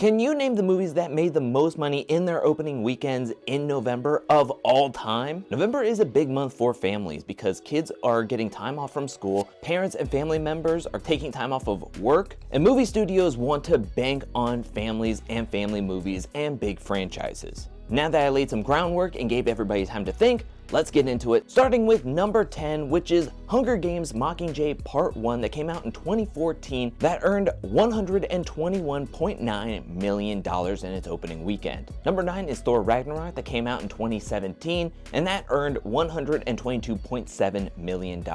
Can you name the movies that made the most money in their opening weekends in November of all time? November is a big month for families because kids are getting time off from school, parents and family members are taking time off of work, and movie studios want to bank on families and family movies and big franchises. Now that I laid some groundwork and gave everybody time to think, let's get into it, starting with number 10, which is Hunger Games Mockingjay Part 1 that came out in 2014 that earned $121.9 million in its opening weekend. Number 9 is Thor Ragnarok that came out in 2017 and that earned $122.7 million.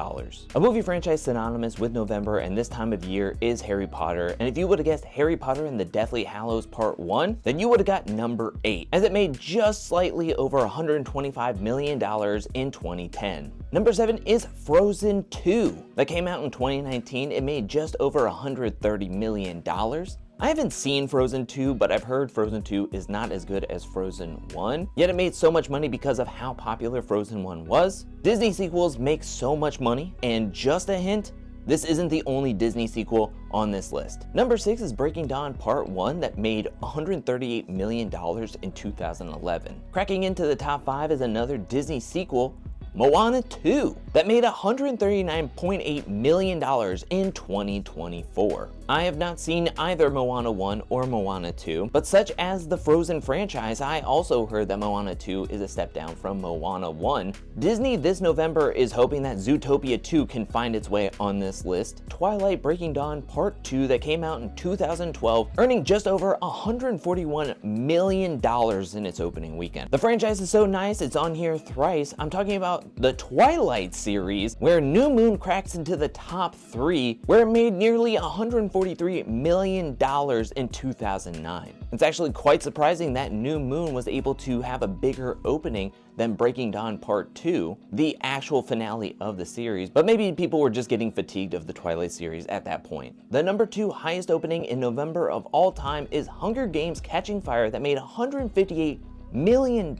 A movie franchise synonymous with November and this time of year is Harry Potter, and if you would have guessed Harry Potter and the Deathly Hallows Part 1, then you would have got number 8, as it made just slightly over $125 million in 2010. Number 7 is Frozen 2 that came out in 2019. It made just over $130 million. I haven't seen Frozen 2, but I've heard Frozen 2 is not as good as Frozen 1, yet it made so much money because of how popular Frozen 1 was. Disney sequels make so much money, and just a hint, this isn't the only Disney sequel on this list. Number 6 is Breaking Dawn Part 1 that made $138 million in 2011. Cracking into the top 5 is another Disney sequel, Moana 2, that made $139.8 million in 2024. I have not seen either Moana 1 or Moana 2, but such as the Frozen franchise, I also heard that Moana 2 is a step down from Moana 1. Disney this November is hoping that Zootopia 2 can find its way on this list. Twilight Breaking Dawn Part 2 that came out in 2012, earning just over $141 million in its opening weekend. The franchise is so nice, it's on here thrice. I'm talking about the Twilight series, where New Moon cracks into the top 3, where it made nearly $143 million in 2009. It's actually quite surprising that New Moon was able to have a bigger opening than Breaking Dawn Part 2, the actual finale of the series, but maybe people were just getting fatigued of the Twilight series at that point. The number 2 highest opening in November of all time is Hunger Games Catching Fire that made $158 million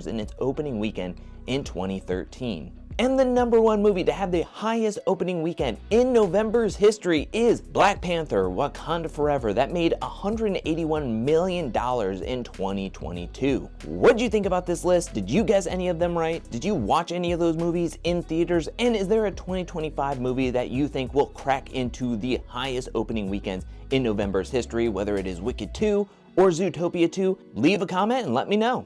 in its opening weekend in 2013. And the number 1 movie to have the highest opening weekend in November's history is Black Panther: Wakanda Forever that made $181 million in 2022. What did you think about this list? Did you guess any of them right? Did you watch any of those movies in theaters? And is there a 2025 movie that you think will crack into the highest opening weekends in November's history, whether it is Wicked 2 or Zootopia 2? Leave a comment and let me know.